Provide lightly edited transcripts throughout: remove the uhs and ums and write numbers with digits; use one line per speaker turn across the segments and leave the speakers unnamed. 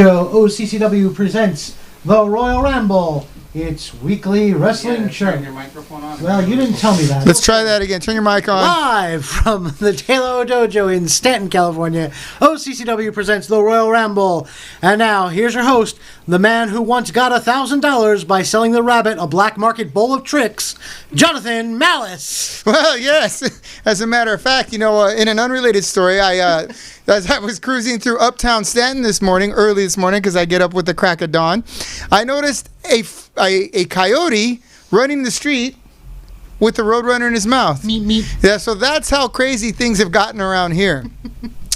OCCW presents the Royal Ramble. It's weekly wrestling show.
Turn your microphone on.
Well, you didn't tell me that.
Let's try that again. Turn your mic on.
Live from the Taylor Dojo in Stanton, California, OCCW presents the Royal Ramble. And now, here's your host, the man who once got $1,000 by selling the rabbit a black market bowl of tricks, Jonathan Malice.
Well, yes. As a matter of fact, in an unrelated story, as I was cruising through uptown Stanton early this morning, because I get up with the crack of dawn, I noticed a coyote running the street with the Roadrunner in his mouth.
Meep, meep.
Yeah, so that's how crazy things have gotten around here.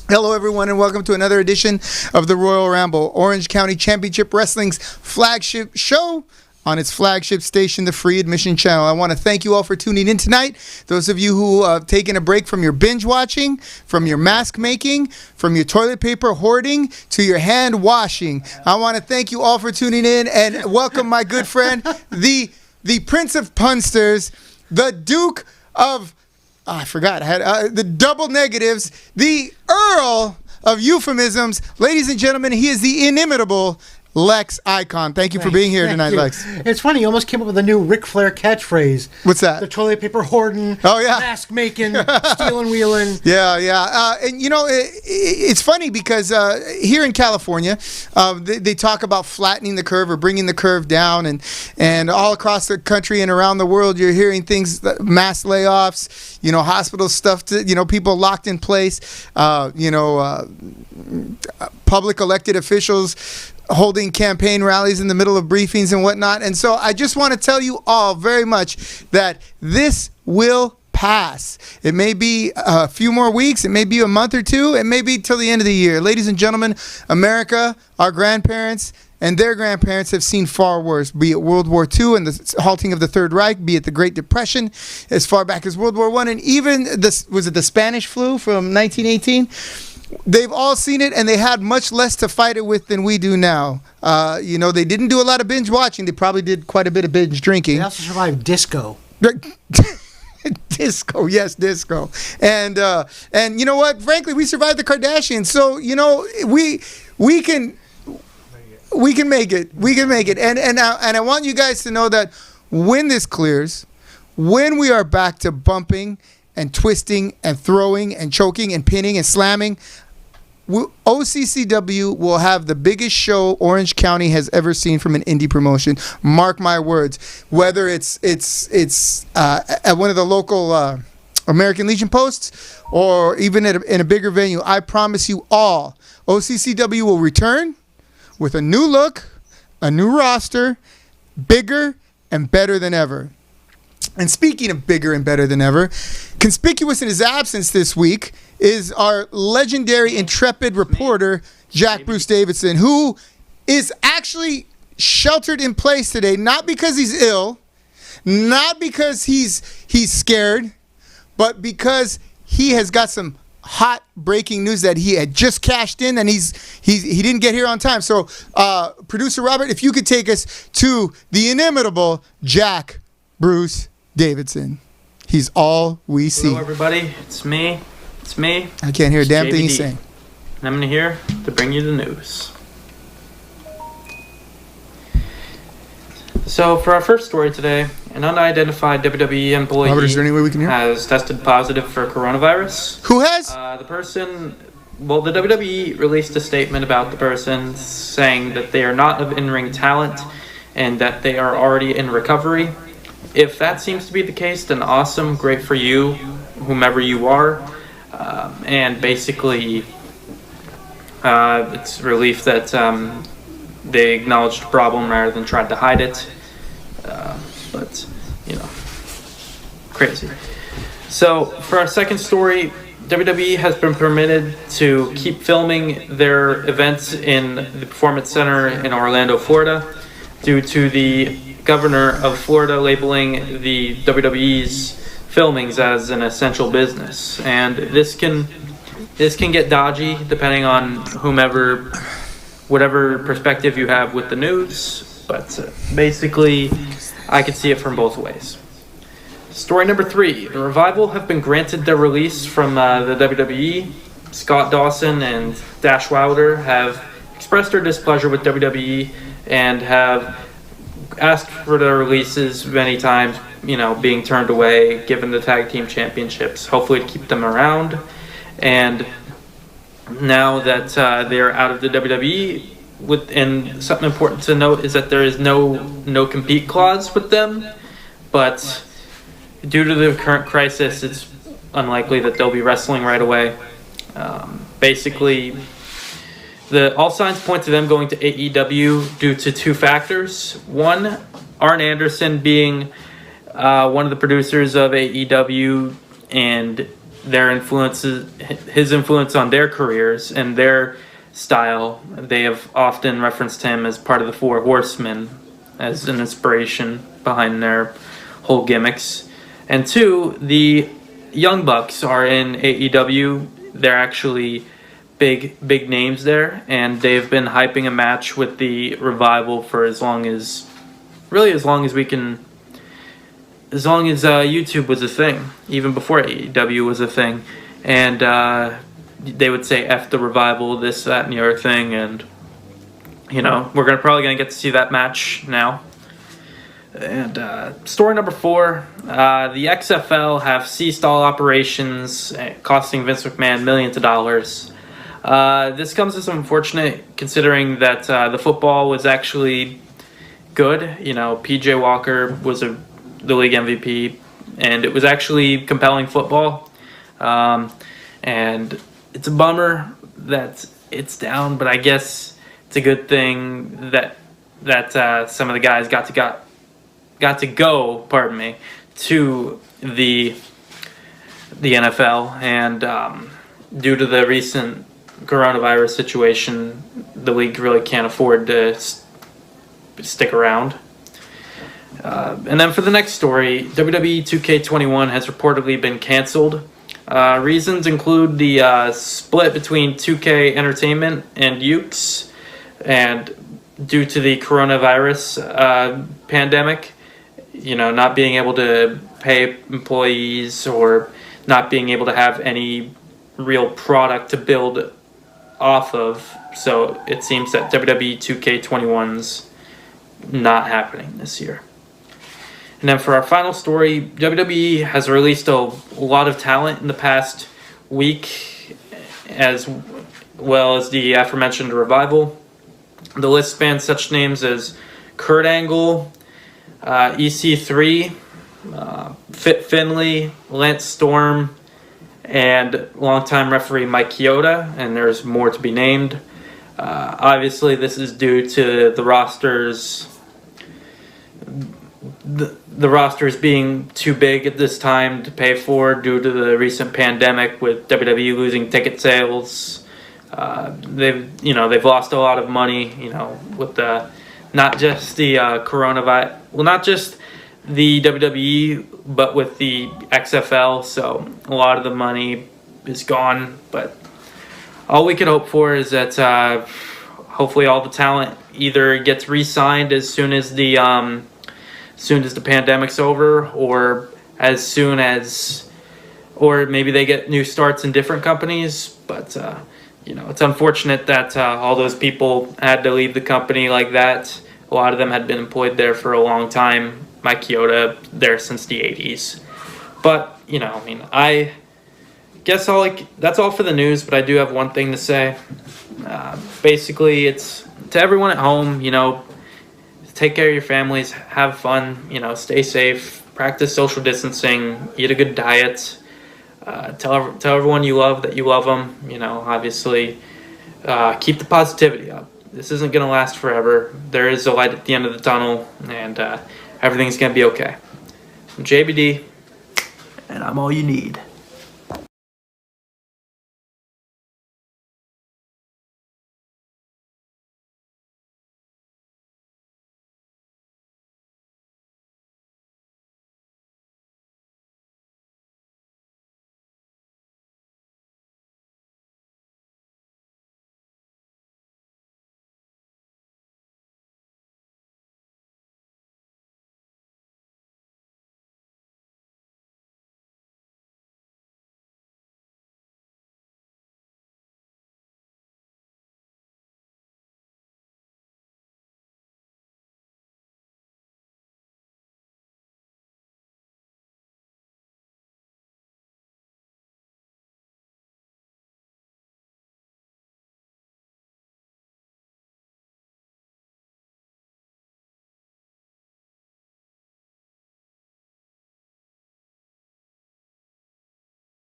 Hello, everyone, and welcome to another edition of the Royal Ramble, Orange County Championship Wrestling's flagship show on its flagship station, the Free Admission Channel. I want to thank you all for tuning in tonight. Those of you who have taken a break from your binge watching, from your mask making, from your toilet paper hoarding, to your hand washing. I want to thank you all for tuning in and welcome my good friend, the Prince of Punsters, the Duke of... I forgot. I had the double negatives, the Earl of Euphemisms. Ladies and gentlemen, he is the inimitable Lex Icon. Thank you for being here tonight, Lex.
It's funny, you almost came up with a new Ric Flair catchphrase.
What's that?
The toilet paper hoarding,
oh, yeah,
mask making, stealing wheeling.
Yeah. And it's funny because here in California, they talk about flattening the curve or bringing the curve down, and all across the country and around the world, you're hearing things, mass layoffs, hospital stuff, people locked in place, public elected officials holding campaign rallies in the middle of briefings and whatnot. And so I just want to tell you all very much that this will pass. It may be a few more weeks. It may be a month or two. It may be till the end of the year. Ladies and gentlemen, America, our grandparents, and their grandparents have seen far worse, be it World War II and the halting of the Third Reich, be it the Great Depression as far back as World War I, and even the Spanish flu from 1918? They've all seen it, and they had much less to fight it with than we do now. They didn't do a lot of binge watching. They probably did quite a bit of binge drinking.
They also survived disco.
Disco, yes, disco. And you know what? Frankly, we survived the Kardashians. So, we can make it. We can make it. And I want you guys to know that when this clears, when we are back to bumping and twisting and throwing and choking and pinning and slamming, OCCW will have the biggest show Orange County has ever seen from an indie promotion. Mark my words. Whether it's at one of the local American Legion posts or even in a bigger venue, I promise you all, OCCW will return with a new look, a new roster, bigger and better than ever. And speaking of bigger and better than ever, conspicuous in his absence this week is our legendary intrepid reporter, Jack Bruce Davidson, who is actually sheltered in place today, not because he's ill, not because he's scared, but because he has got some hot breaking news that he had just cashed in, and he didn't get here on time. So, producer Robert, if you could take us to the inimitable Jack Bruce Davidson. He's all we see.
Hello, everybody. It's me.
I can't hear a damn thing he's saying.
And I'm here to bring you the news. So, for our first story today, an unidentified WWE employee
Robert, is there any way we can hear?
has tested positive for coronavirus.
Who has?
The WWE released a statement about the person saying that they are not of in-ring talent and that they are already in recovery. If that seems to be the case, then awesome, great for you, whomever you are. And basically, it's relief that they acknowledged the problem rather than tried to hide it. But, crazy. So, for our second story, WWE has been permitted to keep filming their events in the Performance Center in Orlando, Florida, due to the governor of Florida labeling the WWE's filmings as an essential business. And this can get dodgy depending on whatever perspective you have with the news, but basically I could see it from both ways. Story number 3. The Revival have been granted their release from the WWE. Scott Dawson and Dash Wilder have expressed their displeasure with WWE and have asked for their releases many times, being turned away, given the tag team championships, hopefully to keep them around. And now that they're out of the WWE, and something important to note is that there is no compete clause with them, but due to the current crisis, it's unlikely that they'll be wrestling right away. Basically, all signs point to them going to AEW due to two factors. One, Arn Anderson being one of the producers of AEW, and his influence on their careers and their style. They have often referenced him as part of the Four Horsemen as an inspiration behind their whole gimmicks. And two, the Young Bucks are in AEW. They're actually big names there, and they've been hyping a match with the Revival for as long as YouTube was a thing, even before AEW was a thing. And they would say F the Revival, this, that, and the other thing, and we're probably gonna get to see that match now. And story number 4, the XFL have ceased all operations, costing Vince McMahon millions of dollars. This comes as unfortunate considering that the football was actually good. PJ Walker was the league MVP, and it was actually compelling football. And it's a bummer that it's down, but I guess it's a good thing that some of the guys got to go, to the NFL, and due to the recent coronavirus situation, the league really can't afford to stick around. And then for the next story, WWE 2K21 has reportedly been canceled. Reasons include the split between 2K Entertainment and Ukes, and due to the coronavirus pandemic, not being able to pay employees or not being able to have any real product to build off of. So it seems that WWE 2K21's not happening this year. And then for our final story, WWE has released a lot of talent in the past week, as well as the aforementioned Revival. The list spans such names as Kurt Angle, EC3, Fit Finley, Lance Storm, and longtime referee Mike Chioda, and there's more to be named. Obviously, this is due to the rosters being too big at this time to pay for due to the recent pandemic, with WWE losing ticket sales. They've lost a lot of money, with not just the coronavirus, not just the WWE, but with the XFL. So a lot of the money is gone. But all we can hope for is that hopefully all the talent either gets re-signed as soon as the pandemic's over, or maybe they get new starts in different companies. But it's unfortunate that all those people had to leave the company like that. A lot of them had been employed there for a long time. Mike Chioda there since the 80s. But I guess that's all for the news. But I do have one thing to say. Basically, it's to everyone at home. Take care of your families, have fun, stay safe, practice social distancing, eat a good diet, tell everyone you love that you love them, obviously, keep the positivity up. This isn't going to last forever. There is a light at the end of the tunnel, and everything's going to be okay. I'm JBD, and I'm all you need.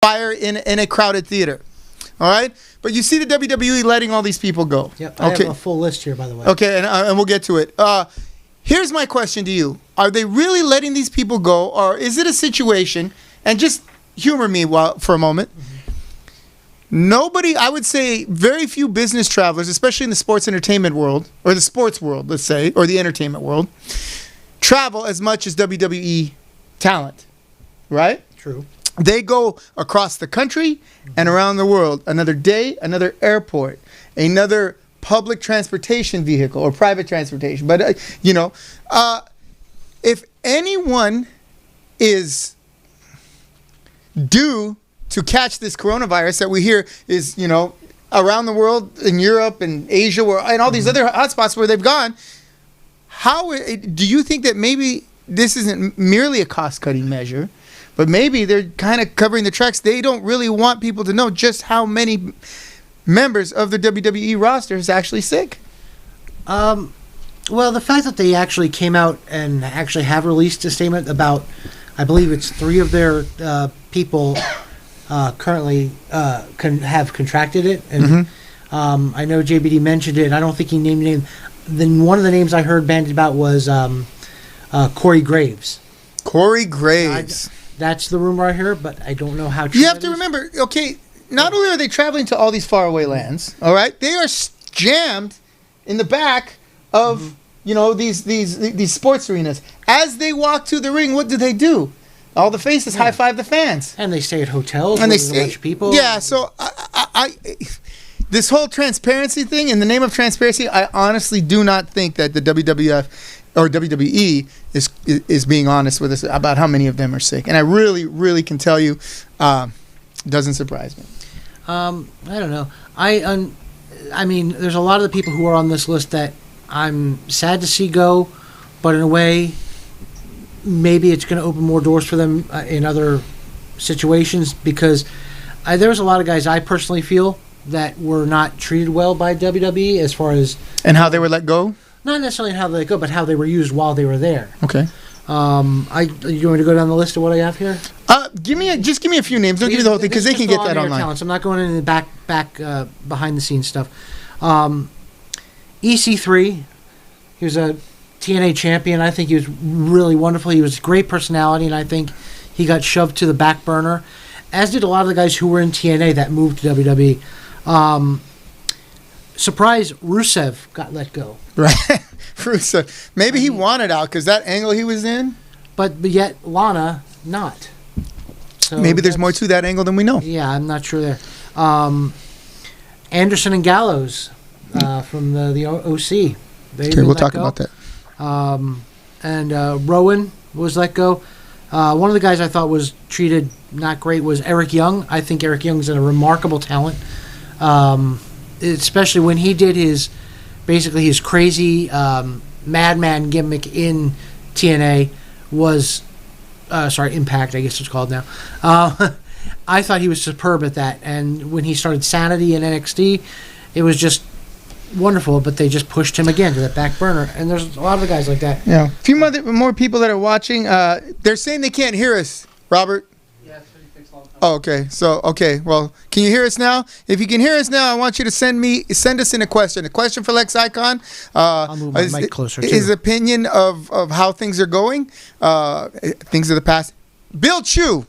fire in a crowded theater. All right? But you see the WWE letting all these people go.
Yep, I have a full list here, by the way.
Okay, and we'll get to it. Here's my question to you. Are they really letting these people go, or is it a situation, and just humor me for a moment, nobody, I would say very few business travelers, especially in the sports entertainment world, or the sports world, let's say, or the entertainment world, travel as much as WWE talent, right?
True.
They go across the country and around the world. Another day, another airport, another public transportation vehicle or private transportation. But, if anyone is due to catch this coronavirus that we hear is, around the world, in Europe and Asia and all these other hotspots where they've gone, how do you think that maybe this isn't merely a cost-cutting measure, but maybe they're kind of covering the tracks? They don't really want people to know just how many members of the WWE roster is actually sick.
Well, the fact that they actually came out and actually have released a statement about, I believe it's 3 of their people currently have contracted it. And I know JBD mentioned it. I don't think he named name. Then one of the names I heard bandied about was Corey Graves.
Corey Graves.
That's the rumor I hear, but I don't know how true
you have to remember, okay, not only are they traveling to all these faraway lands, all right, they are jammed in the back of, these sports arenas. As they walk to the ring, what do? All the faces high five the fans.
And they stay at hotels
and
where
they
there's a bunch of people.
Yeah, so I this whole transparency thing, in the name of transparency, I honestly do not think that the WWF or WWE is being honest with us about how many of them are sick. And I really, really can tell you, doesn't surprise me.
I don't know. I mean, there's a lot of the people who are on this list that I'm sad to see go, but in a way, maybe it's going to open more doors for them in other situations, because there's a lot of guys I personally feel that were not treated well by WWE as far as...
And how they were let go?
Not necessarily how they let go, but how they were used while they were there.
Okay.
You want me to go down the list of what I have here?
Give me a few names. Don't give me the whole thing, because they can get that online.
Talents. I'm not going into the back behind the scenes stuff. EC3, he was a TNA champion. I think he was really wonderful. He was a great personality, and I think he got shoved to the back burner, as did a lot of the guys who were in TNA that moved to WWE. Surprise, Rusev got let go.
Right. Rusev. Maybe he wanted out because that angle he was in.
But yet Lana not. So
maybe there's more to that angle than we know.
Yeah, I'm not sure there. Anderson and Gallows from the OC.
Okay, we'll talk about that.
And Rowan was let go. One of the guys I thought was treated not great was Eric Young. I think Eric Young's a remarkable talent. Especially when he did his crazy madman gimmick in TNA was Impact, I guess it's called now. I thought he was superb at that, and when he started Sanity in NXT, it was just wonderful, but they just pushed him again to that back burner, and there's a lot of the guys like that.
Yeah, a few more people that are watching, they're saying they can't hear us, Robert. Oh, okay. So, well, can you hear us now? If you can hear us now, I want you to send us in a question. A question for Lex Icon.
I'll move my mic closer, too.
His opinion of how things are going, things of the past. Bill Chu,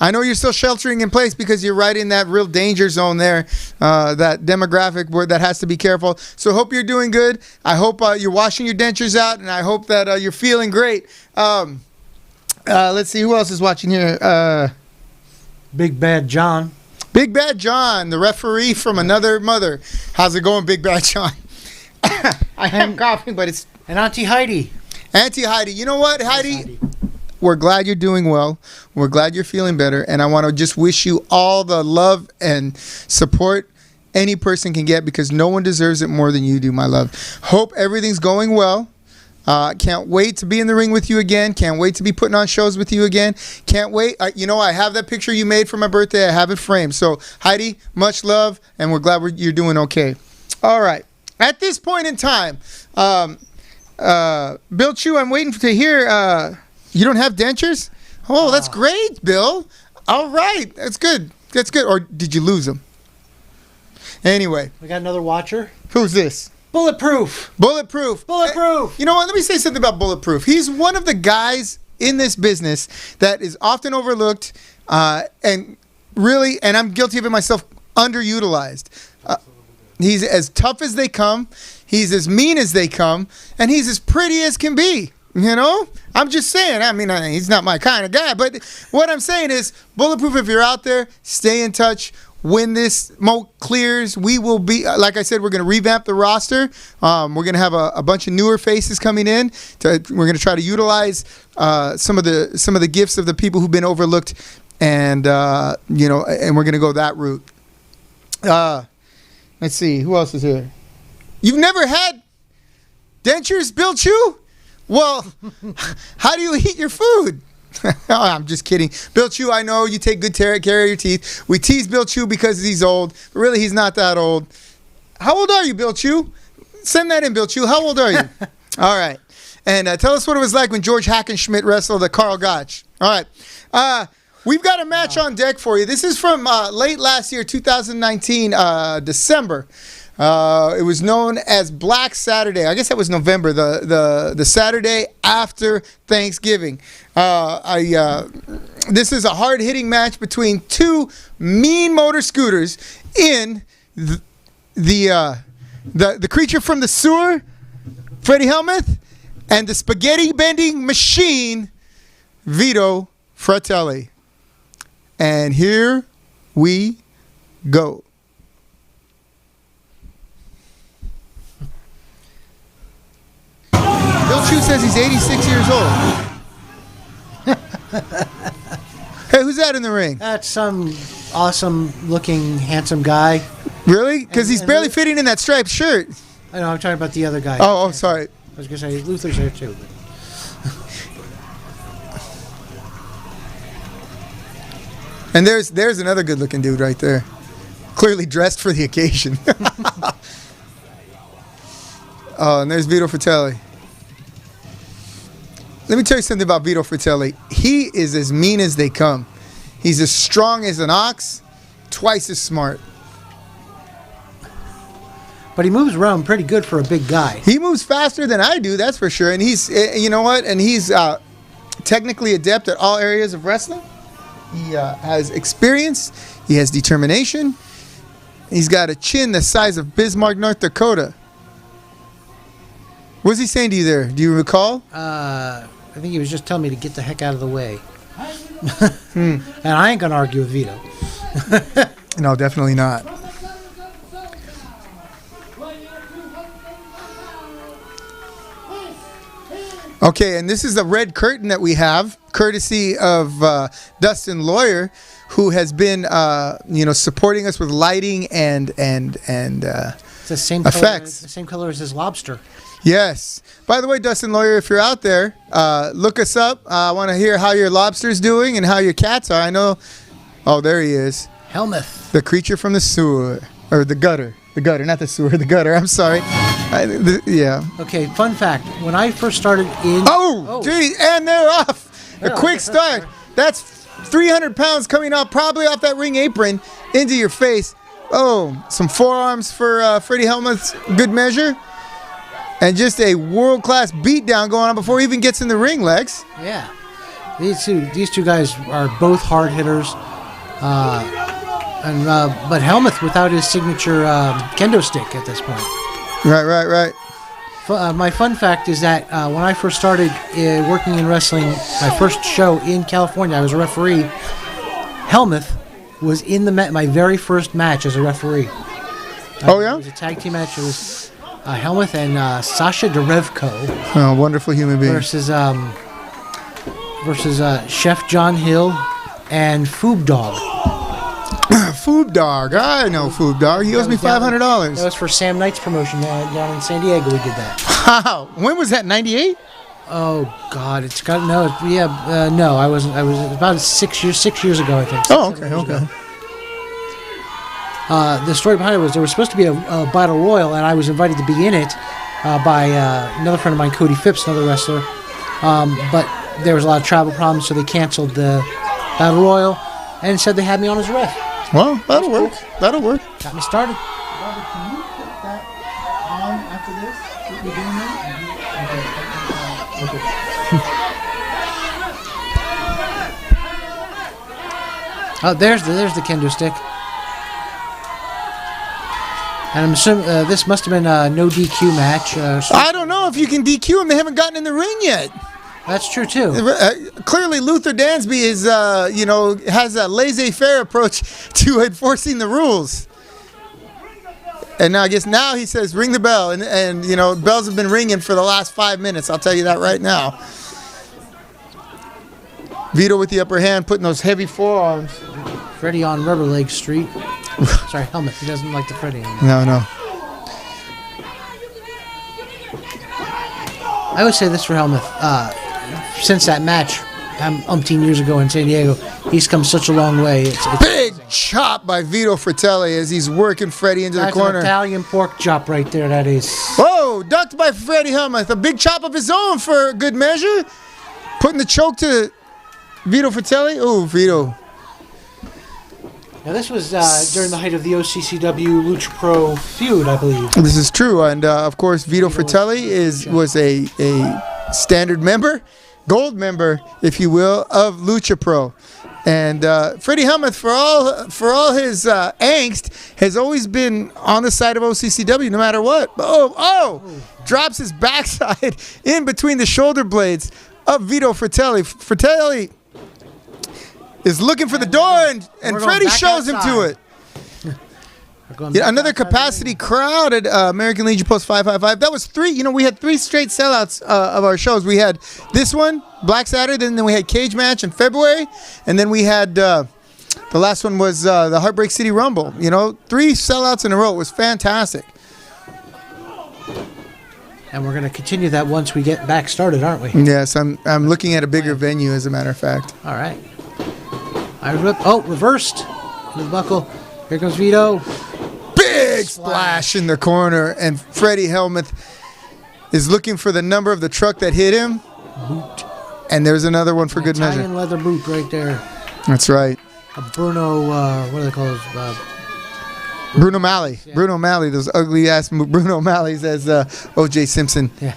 I know you're still sheltering in place because you're right in that real danger zone there, that demographic where that has to be careful. So hope you're doing good. I hope you're washing your dentures out, and I hope that you're feeling great. Let's see, who else is watching here?
Big Bad John.
Big Bad John, the referee from another mother. How's it going, Big Bad John? I am coughing, but it's...
And Auntie Heidi.
Auntie Heidi. You know what, Heidi? We're glad you're doing well. We're glad you're feeling better. And I want to just wish you all the love and support any person can get, because no one deserves it more than you do, my love. Hope everything's going well. Can't wait to be in the ring with you again. Can't wait to be putting on shows with you again. Can't wait. I have that picture you made for my birthday. I have it framed. So, Heidi, much love, and we're glad you're doing okay. All right. At this point in time, Bill Chu, I'm waiting to hear, you don't have dentures? Oh, that's great, Bill. All right. That's good. That's good. Or did you lose him? Anyway.
We got another watcher.
Who's this?
Bulletproof.
Bulletproof.
Bulletproof.
You know what? Let me say something about Bulletproof. He's one of the guys in this business that is often overlooked and really, and I'm guilty of it myself, underutilized. He's as tough as they come. He's as mean as they come. And he's as pretty as can be. You know? I'm just saying. I mean, he's not my kind of guy. But what I'm saying is, Bulletproof, if you're out there, stay in touch. When this smoke clears, we will be, like I said, we're going to revamp the roster. We're going to have a bunch of newer faces coming in. We're going to try to utilize some of the gifts of the people who've been overlooked, and and we're going to go that route. Let's see, who else is here? You've never had dentures, Bill Chew? Well, how do you eat your food? I'm just kidding. Bill Chew, I know you take good care of your teeth. We tease Bill Chew because he's old, but really he's not that old. How old are you, Bill Chew? Send that in, Bill Chew. How old are you? All right. And tell us what it was like when George Hackenschmidt wrestled at Carl Gotch. All right. We've got a match on deck for you. This is from late last year, 2019, December. It was known as Black Saturday. I guess that was November, the Saturday after Thanksgiving. This is a hard-hitting match between two mean motor scooters in the creature from the sewer, Freddie Helmuth, and the spaghetti-bending machine, Vito Fratelli. And here we go. Bill Chew says he's 86 years old. Hey, who's that in the ring?
That's some awesome-looking, handsome guy.
Really? Because he's barely fitting in that striped shirt.
I know, I'm talking about the other guy.
Oh, sorry.
I was going to say, Luther's there too. But.
And there's another good-looking dude right there. Clearly dressed for the occasion. Oh, and there's Vito Fratelli. Let me tell you something about Vito Fratelli. He is as mean as they come. He's as strong as an ox, twice as smart.
But he moves around pretty good for a big guy.
He moves faster than I do, that's for sure. And he's, you know what? And he's technically adept at all areas of wrestling. He has experience. He has determination. He's got a chin the size of Bismarck, North Dakota. What's he saying to you there? Do you recall?
I think he was just telling me to get the heck out of the way. And I ain't going to argue with Vito.
No, definitely not. Okay, and this is the red curtain that we have, courtesy of Dustin Lawyer, who has been, supporting us with lighting and
It's the same
effects.
Color, the same color as his lobster.
Yes. By the way, Dustin Lawyer, if you're out there, look us up. I want to hear how your lobster's doing and how your cats are. I know. Oh, there he is.
Helmuth.
The creature from the sewer. Or the gutter. The gutter, not the sewer, the gutter. I'm sorry. Yeah.
Okay, fun fact. When I first started in...
Oh, gee, and they're off. A quick start. That's 300 pounds coming off, probably off that ring apron, into your face. Oh, some forearms for Freddie Helmuth's good measure. And just a world-class beatdown going on before he even gets in the ring, Lex.
Yeah. These two guys are both hard hitters. But Helmuth without his signature kendo stick at this point.
Right.
My fun fact is that when I first started working in wrestling, my first show in California, I was a referee. Helmuth was in my very first match as a referee.
Oh, yeah?
It was a tag team match. It was Helmuth and Sasha Derevko.
Oh, wonderful human being.
Versus Chef John Hill and Foob Dog.
Foob Dog. I know Foob Dog. He owes me $500.
That was for Sam Knight's promotion down in San Diego. We did that.
Wow. When was that? 98?
Oh God, it's got no. Yeah, no, I wasn't. I was about 6 years ago, I think.
Okay.
The story behind it was there was supposed to be a battle royal, and I was invited to be in it by another friend of mine, Cody Phipps, another wrestler. But there was a lot of travel problems, so they canceled the battle royal. and said they had me on as a ref.
Well, that'll work. That'll work.
Got me started.
Robert, can you put that on after this? What you're doing now?
Oh, there's the kendo stick. And I'm assuming this must have been a no DQ match.
I don't know if you can DQ him. They haven't gotten in the ring yet.
That's true too.
Clearly, Luther Dansby is, has a laissez-faire approach to enforcing the rules. And now, I guess now he says, ring the bell. And bells have been ringing for the last 5 minutes. I'll tell you that right now. Vito with the upper hand, putting those heavy forearms.
Freddie on Rubber Leg Street. Sorry, Helmet. He doesn't like the Freddie anymore.
No.
I would say this for Helmuth. Since that match, umpteen years ago in San Diego, he's come such a long way. It's
Big chop by Vito Fratelli as he's working Freddie into the corner.
That's an Italian pork chop right there, that is.
Whoa, ducked by Freddie Helmuth. A big chop of his own for good measure. Putting the choke to Vito Fratelli. Oh, Vito.
Now, this was during the height of the OCCW Lucha Pro feud, I believe.
This is true. And, of course, Vito Fratelli was a standard member, gold member, if you will, of Lucha Pro. And Freddie Helmuth, for all his angst, has always been on the side of OCCW no matter what. Oh! Drops his backside in between the shoulder blades of Vito Fratelli. Fratelli is looking for the door, and Freddie shows him to it. Another capacity crowd at American Legion Post 555. That was 3. We had 3 straight sellouts of our shows. We had this one, Black Saturday, and then we had Cage Match in February, and then we had the last one was the Heartbreak City Rumble. 3 sellouts in a row. It was fantastic.
And we're going to continue that once we get back started, aren't we?
Yes, I'm looking at a bigger venue, as a matter of fact.
All right. Reversed. The buckle. Here comes Vito.
Big splash in the corner, and Freddie Helmuth is looking for the number of the truck that hit him.
Boot.
And there's another one for good measure.
Italian leather boot right there.
That's right.
A Bruno, what do they call those?
Bruno Malley. Yeah. Bruno Malley, those ugly ass Bruno Malleys as O.J. Simpson.
Yeah.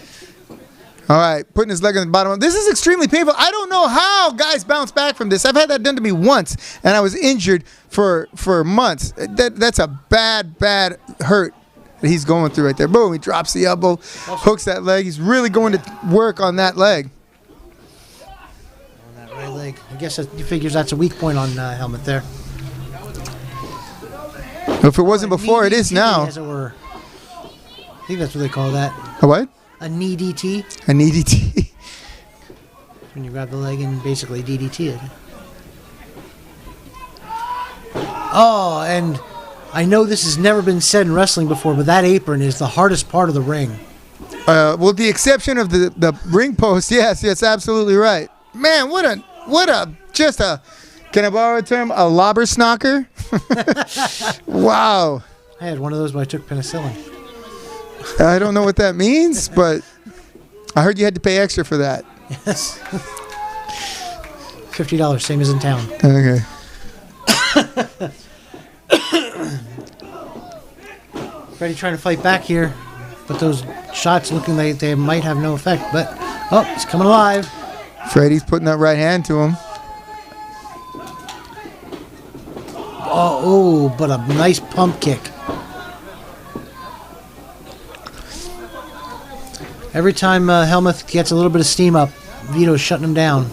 All right, putting his leg on the bottom. This is extremely painful. I don't know how guys bounce back from this. I've had that done to me once, and I was injured for months. That's a bad hurt that he's going through right there. Boom, he drops the elbow, hooks that leg. He's really going to work on that leg.
On that right leg. I guess he figures that's a weak point on Helmet there.
If it wasn't before, it is now.
As it were. I think that's what they call that.
A what?
A knee DT.
A knee DT.
When you grab the leg and basically DDT it. Oh, and I know this has never been said in wrestling before, but that apron is the hardest part of the ring.
With the exception of the ring post, yes, absolutely right. Man, what a can I borrow a term? A lobber snocker? Wow.
I had one of those when I took penicillin.
I don't know what that means, but I heard you had to pay extra for that.
Yes. $50, same as in town.
Okay.
Freddie trying to fight back here, but those shots looking like they might have no effect. But, he's coming alive.
Freddie's putting that right hand to him.
But a nice pump kick. Every time Helmuth gets a little bit of steam up, Vito's shutting him down.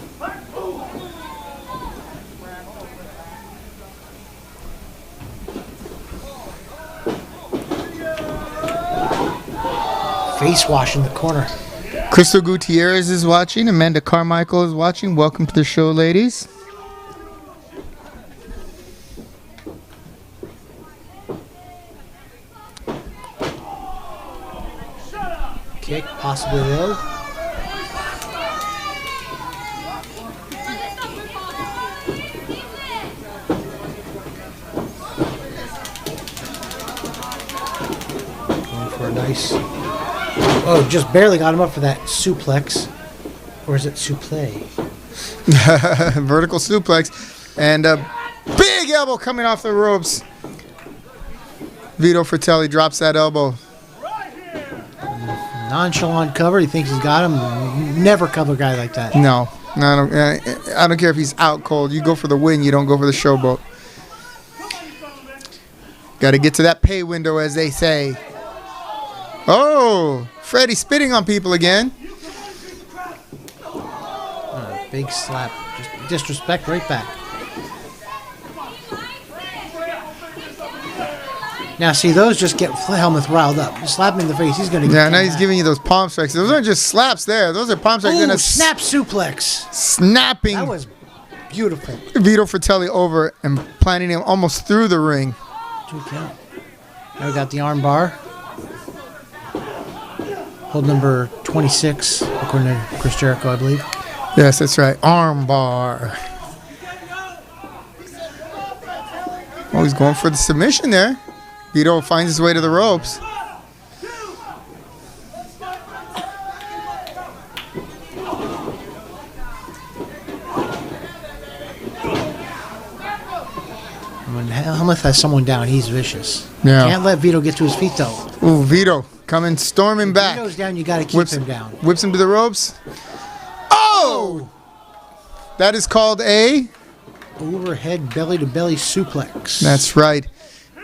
Face wash in the corner.
Crystal Gutierrez is watching. Amanda Carmichael is watching. Welcome to the show, ladies.
Kick, possibly low. Going for a nice... just barely got him up for that suplex. Or is it suplex?
Vertical suplex. And Big elbow coming off the ropes. Vito Fratelli drops that elbow.
Nonchalant cover. He thinks he's got him. Never cover a guy like that.
No, I don't care if he's out cold. You go for the win. You don't go for the showboat. Got to get to that pay window, as they say. Oh, Freddie spitting on people again.
Big slap. Just disrespect right back. Now, see, those just get Helmuth riled up. You slap him in the face, he's going to get
Yeah, now he's giving you those palm strikes. Those aren't just slaps there. Those are palm strikes.
Ooh,
And a
snap suplex.
snapping
That was beautiful.
Vito Fratelli over and planting him almost through the ring.
2 count. Now we got the arm bar. Hold number 26, according to Chris Jericho, I believe.
Yes, that's right. Arm bar. Oh, he's going for the submission there. Vito finds his way to the ropes.
When Helmuth has someone down, he's vicious.
Yeah.
Can't let Vito get to his feet, though.
Ooh, Vito coming storming back.
Vito's down, you got to keep him down.
Whips him to the ropes. Oh! That is called a...
Overhead belly-to-belly suplex.
That's right.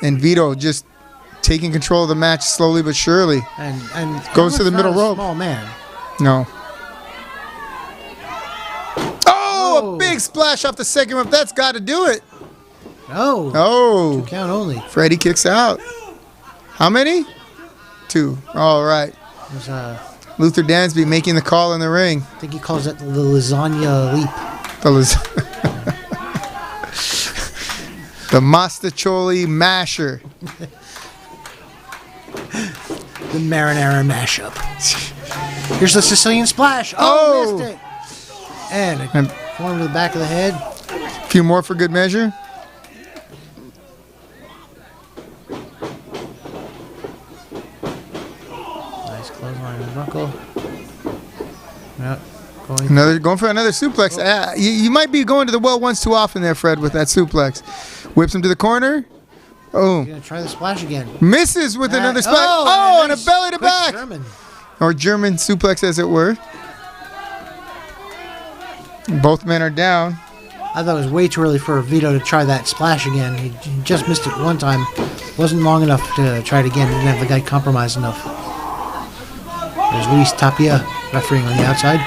And Vito just taking control of the match slowly but surely.
And
Goes to the middle
not a
rope.
Small man.
No. Oh,
Oh.
a big splash off the second rope. That's got to do it.
No.
Oh.
2 count only.
Freddie kicks out. How many? 2. All right.
There's,
Luther Dansby making the call in the ring.
I think he calls it the lasagna leap.
The Mastacholi masher.
The marinara mashup. Here's the Sicilian splash.
Oh.
Missed it. And a form to the back of the head.
A few more for good measure.
Nice clothesline and buckle. Yep.
Going for another suplex. You might be going to the well once too often there, Fred, with that suplex. Whips him to the corner. Oh.
Gonna try the splash again.
Misses with another splash. Oh, and a belly to back.
German.
Or German suplex, as it were. Both men are down.
I thought it was way too early for Vito to try that splash again. He just missed it one time. Wasn't long enough to try it again. Didn't have the guy compromised enough. There's Luis Tapia refereeing on the outside.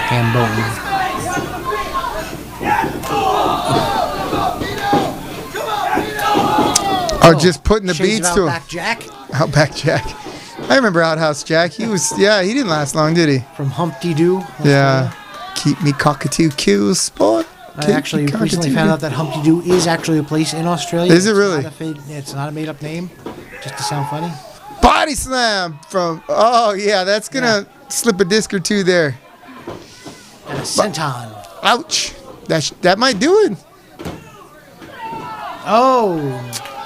Cam Bolton.
Or just putting the
Shades
beats
of
to him.
Outback Jack
Outback Jack. I remember Outhouse Jack. He didn't last long, did he?
from Humpty Doo.
Yeah. Keep me cockatoo Q's sport.
I actually recently found out that Humpty Doo is actually a place in Australia.
Is it really?
It's not a made-up name, just to sound funny.
Body slam from. Oh yeah, that's gonna slip a disc or two there.
And a senton.
Ouch. That might do it.
Oh,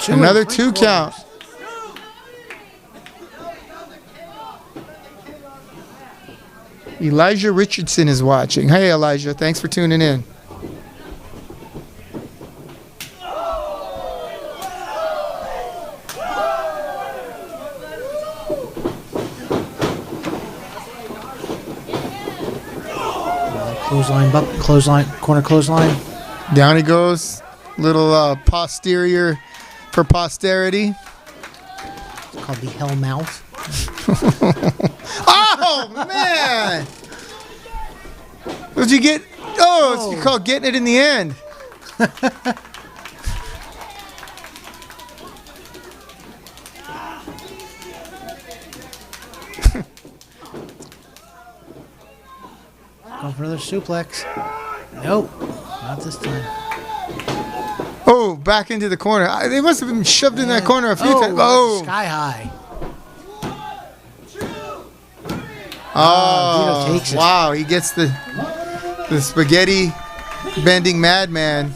Another 2 count. Elijah Richardson is watching. Hey Elijah, thanks for tuning in.
Clothesline, corner clothesline.
Down he goes. Little posterior for posterity.
It's called the Hell Mouth.
Oh man! What'd you get? Oh, it's called getting it in the end.
Going for another suplex. Nope, not this time.
Oh, back into the corner. They must have been shoved in that corner a few times. Oh,
sky high.
oh,
Vito takes it.
wow! He gets the spaghetti bending madman.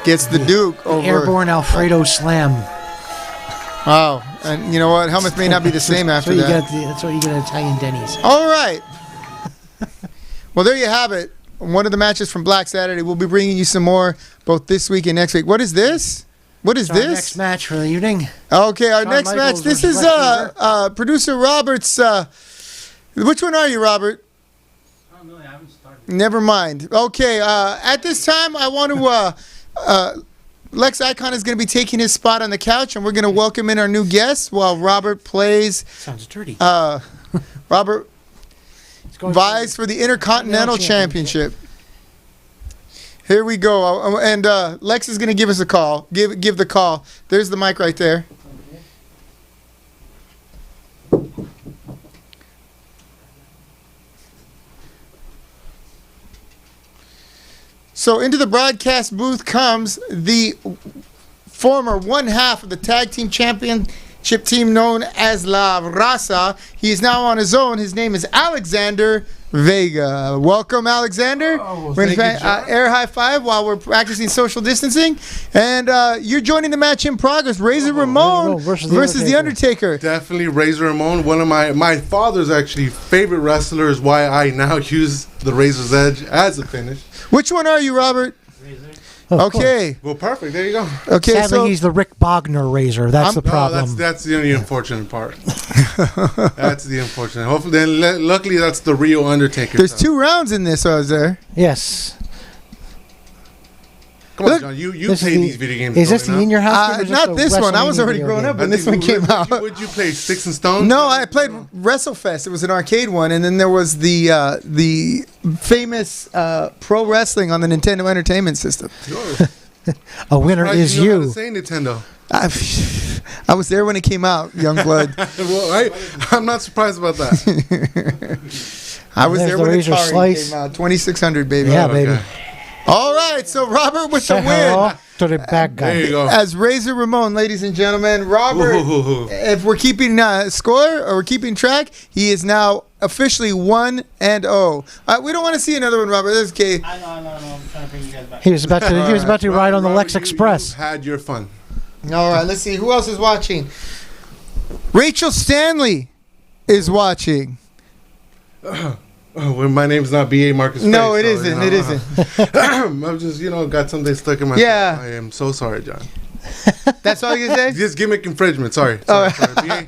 gets the Duke over.
Airborne Alfredo Slam.
Wow. And you know what? Helmuth may not be the same after that.
That's what you get at Italian Denny's.
All right. Well, there you have it. One of the matches from Black Saturday. We'll be bringing you some more both this week and next week. What is this? What is this?
Next match for the evening.
Okay, our
Shawn
next
Michaels
match. This
versus
is
Lex Luger.
producer Robert's. Which one are you, Robert?
I don't know. I haven't started.
Never mind. Okay, at this time, I want to. Lex Icon is going to be taking his spot on the couch, and we're going to welcome in our new guest while Robert plays.
Sounds dirty.
Robert
Going
vies for the Intercontinental Championship. Here we go, and Lex is going to give us a call. Give the call. There's the mic right there. So into the broadcast booth comes the former one half of the tag team championship team known as La Raza. He is now on his own. His name is Alexander Vega. Welcome, Alexander.
Oh,
we're going
thank
to
you, John.
air high five while we're practicing social distancing. And you're joining the match in progress. Razor Ramon versus the Undertaker.
Definitely Razor Ramon, one of my father's actually favorite wrestlers. Why I now use the Razor's Edge as a finish.
Which one are you, Robert? Okay.
Well, perfect. There you go.
Okay.
Sadly,
So
he's the Rick Bogner razor. That's the
No,
problem.
that's the only unfortunate part. That's the unfortunate. Hopefully, then luckily that's the real Undertaker.
there's
stuff.
2 rounds in this, is there?
Yes.
Come on,
Look,
John. You
This
play
is
these video games.
Is this the
growing
in
up?
your house? game or just
Not
the
this one. I was
WrestleMania
already
video
grown
game?
up when this one came out.
Would you play Sticks and Stones?
No, I played WrestleFest. It was an arcade one, and then there was the famous pro wrestling on the Nintendo Entertainment System.
A winner
Right,
is
you. Know how
you.
to say Nintendo.
I was there when it came out, young blood.
Well, I'm not surprised about that.
I was
There's
there
the
when
Razor
Atari
Slice.
came out. 2600, baby.
Yeah,
Okay.
baby.
All right, so Robert with the
Say hello
win.
to the bad guy.
There you go.
As Razor Ramon, ladies and gentlemen, Robert,
Ooh.
if we're keeping score or we're keeping track, he is now officially 1-0. We don't want to see another one, Robert. That's okay.
I know. I'm trying to bring you guys back.
He was about to ride on the
Robert,
Lex Express.
You've had your fun.
All right, let's see. Who else is watching? Rachel Stanley is watching.
Oh, well, my name's not B.A. Marcus.
No,
Faye,
it
so,
isn't.
you
It
know,
isn't.
I've just, got something stuck in my
Yeah.
throat. I am so sorry, John.
That's all you can say?
Just gimmick infringement. Sorry.
Oh.
Sorry. B.A.,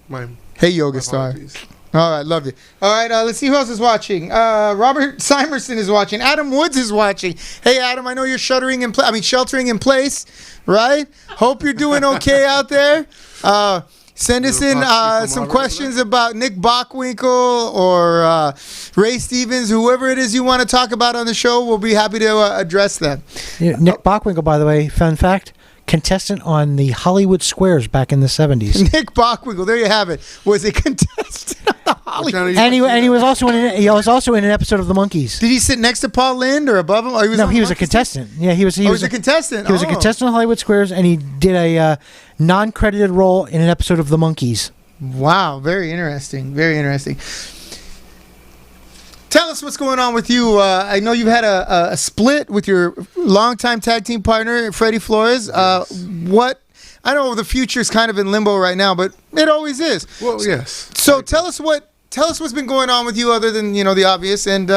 my
Hey, Yoga Star.
apologies.
All right, love you. All right, let's see who else is watching. Robert Simerson is watching. Adam Woods is watching. Hey, Adam, I know you're sheltering in place, right? Hope you're doing okay out there. Send us in some questions about Nick Bockwinkel or Ray Stevens, whoever it is you want to talk about on the show. We'll be happy to address them.
Yeah, Nick Bockwinkel, by the way, fun fact, contestant on the Hollywood Squares back in the 70s.
Nick Bockwinkel, there you have it, was a contestant on the Hollywood.
Channel you
And he,
watching?
and he was also in an episode of The Monkees.
Did he sit next to Paul Lynde or above him? Or
No,
on
he
the
was a
Monkees?
contestant. Yeah, he was
a contestant.
He was a contestant on Hollywood Squares, and he did a non-credited role in an episode of The Monkees.
Wow, very interesting. Very interesting. Tell us what's going on with you. I know you've had a split with your longtime tag team partner, Freddie Flores. What? I know the future's kind of in limbo right now, but it always is.
Well, yes.
So tell us what's been going on with you, other than the obvious, and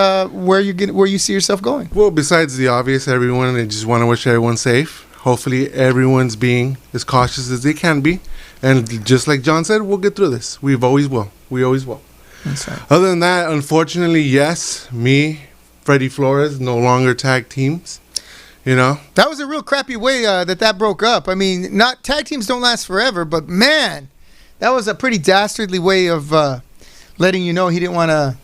where you see yourself going.
Well, besides the obvious, everyone, I just want to wish everyone safe. Hopefully, everyone's being as cautious as they can be. And just like John said, we'll get through this. We always will. We always will.
That's right.
Other than that, unfortunately, yes, me, Freddie Flores, no longer tag teams.
That was a real crappy way that broke up. I mean, not tag teams don't last forever, but man, that was a pretty dastardly way of letting you know he didn't want to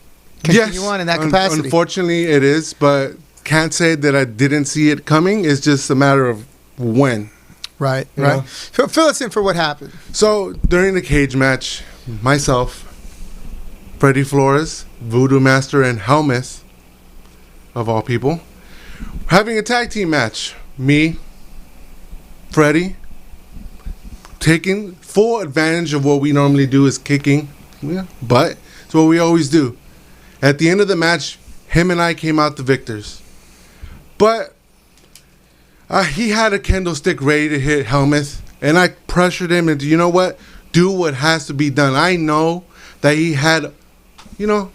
continue on in that capacity.
Unfortunately, it is, but can't say that I didn't see it coming. It's just a matter of when.
Right.
Yeah.
So fill us in for what happened.
So during the cage match, myself, Freddie Flores, Voodoo Master, and Helmus, of all people, having a tag team match. Me, Freddie, taking full advantage of what we normally do is kicking, but it's what we always do. At the end of the match, him and I came out the victors. But He had a kendo stick ready to hit Helmuth, and I pressured him into, you know what? Do what has to be done. I know that he had,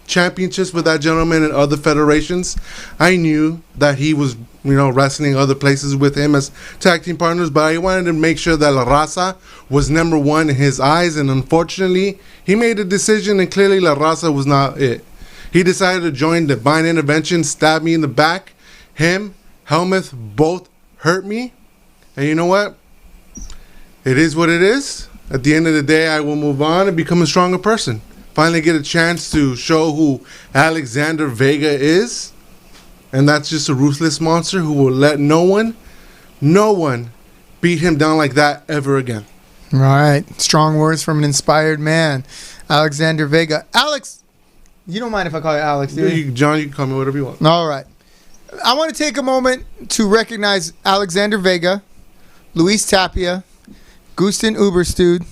championships with that gentleman and other federations. I knew that he was, wrestling other places with him as tag team partners, but I wanted to make sure that La Raza was number one in his eyes, and unfortunately, he made a decision, and clearly La Raza was not it. He decided to join Divine Intervention, stab me in the back. Him, Helmuth, both hurt me, and you know what? It is what it is. At the end of the day, I will move on and become a stronger person. Finally get a chance to show who Alexander Vega is, and that's just a ruthless monster who will let no one beat him down like that ever again.
All right. Strong words from an inspired man, Alexander Vega. Alex, you don't mind if I call you Alex, do you?
John, you can call me whatever you want.
All right. I want to take a moment to recognize Alexander Vega, Luis Tapia, Gustin Uberstud,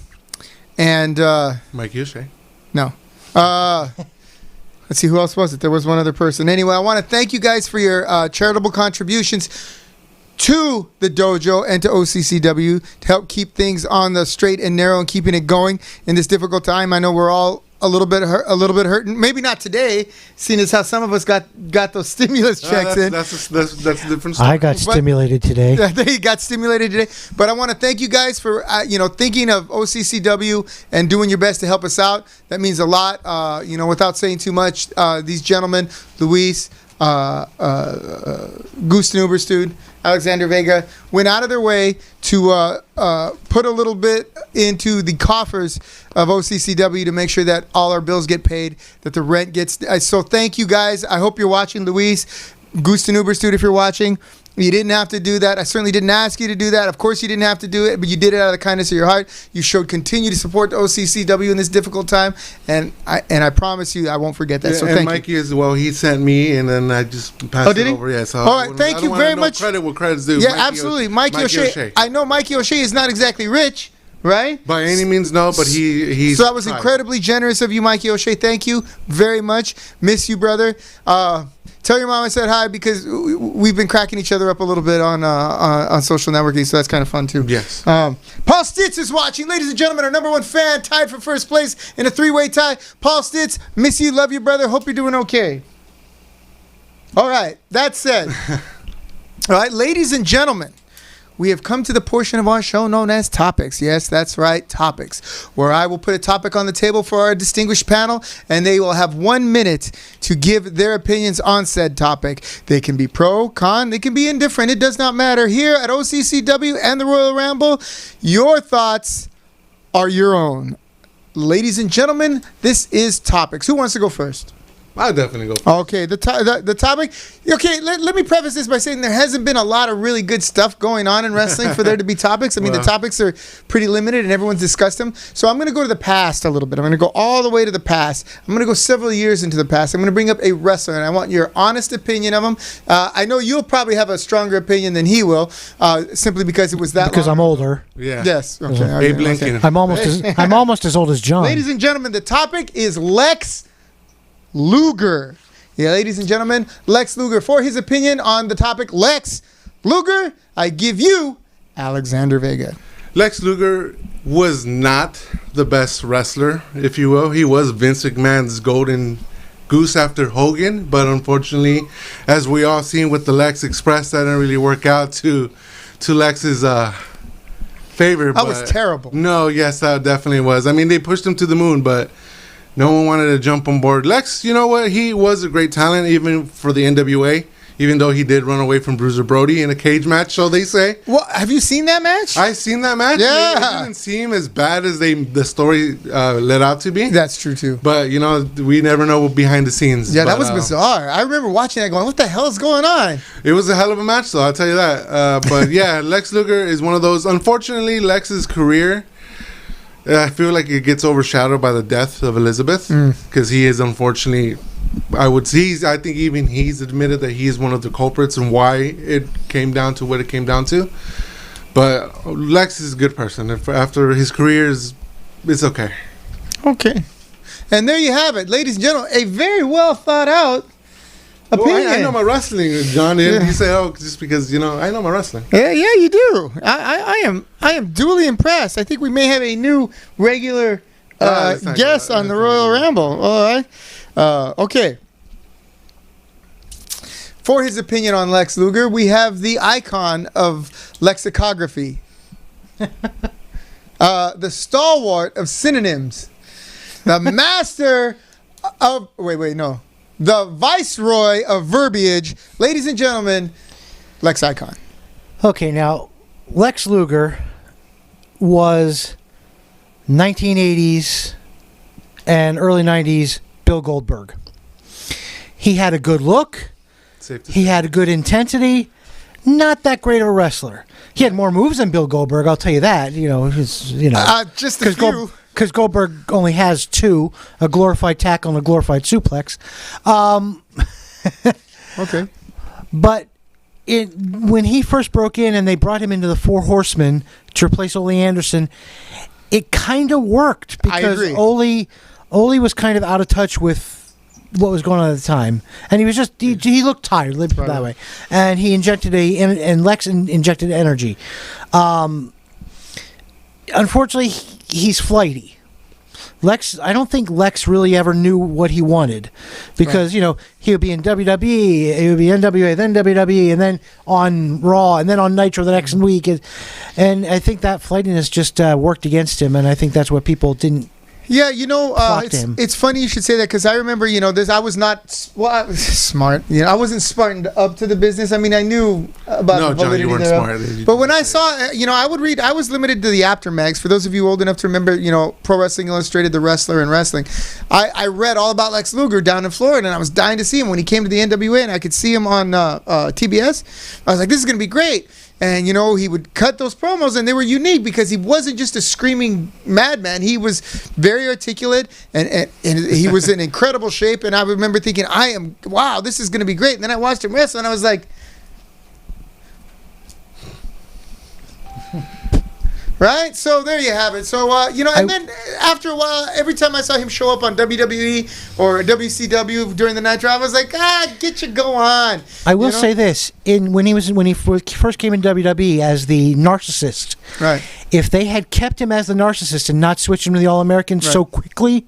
and
Mikey O'Shea.
No. Let's see, who else was it? There was one other person. Anyway, I want to thank you guys for your charitable contributions to the dojo and to OCCW to help keep things on the straight and narrow and keeping it going in this difficult time. I know we're all a little bit hurting. Maybe not today, seeing as how some of us got those stimulus checks in.
That's a different story.
I got stimulated today.
They got stimulated today. But I want to thank you guys for thinking of OCCW and doing your best to help us out. That means a lot. Without saying too much, these gentlemen, Luis, Gustin Uberstud, Alexander Vega, went out of their way to put a little bit into the coffers of OCCW to make sure that all our bills get paid, that the rent gets. So thank you guys. I hope you're watching, Luis, Gustin Uberstud, if you're watching. You didn't have to do that. I certainly didn't ask you to do that. Of course, you didn't have to do it, but you did it out of the kindness of your heart. You showed continue to support the OCCW in this difficult time, and I promise you, I won't forget that. So thank
Mikey
you.
as well. He sent me, and then I just passed it over. Yeah, so
all right, thank you very much.
Credit where credit's due.
Yeah, absolutely, Mikey O'Shea. I know Mikey O'Shea is not exactly rich, right?
By any means, no, but he's
so that was incredibly generous of you, Mikey O'Shea. Thank you very much. Miss you, brother. Tell your mom I said hi, because we've been cracking each other up a little bit on social networking, so that's kind of fun too.
Yes.
Paul Stitz is watching. Ladies and gentlemen, our number one fan, tied for first place in a three-way tie. Paul Stitz, miss you, love you, brother. Hope you're doing okay. All right, that said, all right, ladies and gentlemen, we have come to the portion of our show known as Topics. Yes, that's right, Topics, where I will put a topic on the table for our distinguished panel, and they will have 1 minute to give their opinions on said topic. They can be pro, con, they can be indifferent. It does not matter. Here at OCCW and the Royal Ramble, your thoughts are your own. Ladies and gentlemen, this is Topics. Who wants to go first?
I'll definitely go.
Okay, the topic. Okay, let me preface this by saying there hasn't been a lot of really good stuff going on in wrestling for there to be topics. I mean, the topics are pretty limited and everyone's discussed them. So I'm going to go to the past a little bit. I'm going to go all the way to the past. I'm going to go several years into the past. I'm going to bring up a wrestler, and I want your honest opinion of him. I know you'll probably have a stronger opinion than he will, simply because it was that
because
long
I'm older.
Yeah.
Yes. Okay.
Yeah.
Abe Lincoln.
I'm almost as old as John.
Ladies and gentlemen, the topic is Lex Luger. Yeah, ladies and gentlemen, Lex Luger. For his opinion on the topic, Lex Luger, I give you Alexander Vega.
Lex Luger was not the best wrestler, if you will. He was Vince McMahon's golden goose after Hogan, but unfortunately, as we all seen with the Lex Express, that didn't really work out to Lex's favor.
That was terrible.
No, yes, that definitely was. I mean, they pushed him to the moon, but no one wanted to jump on board. Lex, you know what? He was a great talent, even for the NWA, even though he did run away from Bruiser Brody in a cage match, so they say.
Well, have you seen that match?
I've seen that match.
Yeah.
It didn't seem as bad as the story led out to be.
That's true, too.
But, we never know behind the scenes.
Yeah,
but,
that was bizarre. I remember watching that going, what the hell is going on?
It was a hell of a match, though, I'll tell you that. But, yeah, Lex Luger is one of those. Unfortunately, Lex's career, I feel like it gets overshadowed by the death of Elizabeth, because he is, unfortunately, I think even he's admitted that he is one of the culprits and why it came down to what it came down to. But Lex is a good person. After his career, it's okay.
Okay. And there you have it, ladies and gentlemen, a very well thought out opinion.
I know my wrestling, John. And you say, "Oh, just because I know my wrestling."
Yeah, you do. I am duly impressed. I think we may have a new regular guest on the Royal Ramble. All right. Okay. For his opinion on Lex Luger, we have the icon of lexicography, the stalwart of synonyms, the master of the viceroy of verbiage, ladies and gentlemen, Lex Icon.
Okay, now Lex Luger was 1980s and early 90s Bill Goldberg. He had a good look. He had a good intensity. Not that great of a wrestler. He had more moves than Bill Goldberg, I'll tell you that.
Just a few.
Because Goldberg only has two, a glorified tackle and a glorified suplex.
Okay.
But when he first broke in and they brought him into the Four Horsemen to replace Ole Anderson, it kind of worked because Ole was kind of out of touch with what was going on at the time, and he was just he looked tired, let's put it that way, and he injected and Lex injected energy. Unfortunately, he's flighty. I don't think Lex really ever knew what he wanted, because he would be in WWE, he would be NWA, then WWE, and then on Raw, and then on Nitro the next week, and I think that flightiness just worked against him, and I think that's what people didn't.
Yeah, it's funny you should say that, because I remember, I was not smart. I wasn't smart up to the business. I mean, I knew about
no,
the validity
John, you weren't
thereof.
smart.
But when I saw, I would read. I was limited to the aftermags. For those of you old enough to remember, Pro Wrestling Illustrated, The Wrestler, and Wrestling. I read all about Lex Luger down in Florida, and I was dying to see him when he came to the NWA, and I could see him on TBS. I was like, this is going to be great. And, he would cut those promos, and they were unique because he wasn't just a screaming madman. He was very articulate, and he was in incredible shape. And I remember thinking, wow, this is going to be great. And then I watched him wrestle, and I was like, right? So there you have it. So, and then after a while, every time I saw him show up on WWE or WCW during the Nitro, I was like, get you go on.
I will say this: when he first came in WWE as the narcissist,
right?
If they had kept him as the narcissist and not switched him to the All-American so quickly,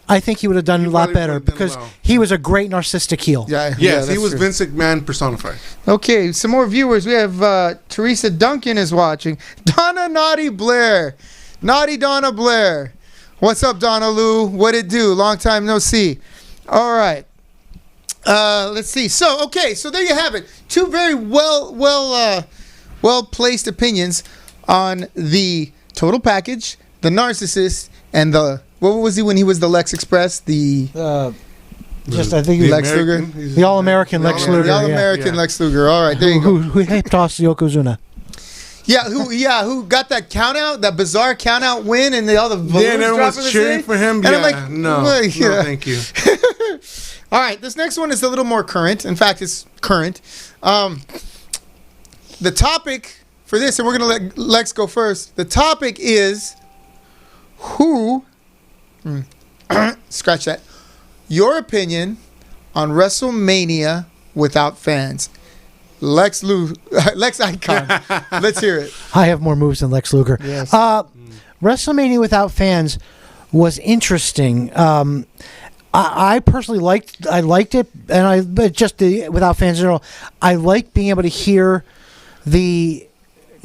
I think he would have done a lot better, because he was a great narcissistic heel.
Yes, he was true. Vince McMahon personified.
Okay, some more viewers. We have Teresa Duncan is watching. Donna Naughty Blair. Naughty Donna Blair. What's up, Donna Lou? What it do? Long time no see. All right. Let's see. So there you have it. Two very well-placed opinions on the total package, the narcissist, and the... What was he when he was the Lex Express?
I think
Lex Luger,
the All-American Lex Luger,
the All-American Lex Luger. All right, there you go.
Who hip tossed Yokozuna?
Who got that count out, that bizarre count out win, and all the balloons
and everyone's cheering for him.
And I'm like,
no, thank you.
All right, this next one is a little more current. In fact, it's current. The topic for this, and we're gonna let Lex go first. The topic is who. Scratch that. Your opinion on WrestleMania without fans. Lex Icon. Let's hear it.
I have more moves than Lex Luger.
Yes.
WrestleMania without fans was interesting. I personally liked it, but just without fans in general, I like being able to hear the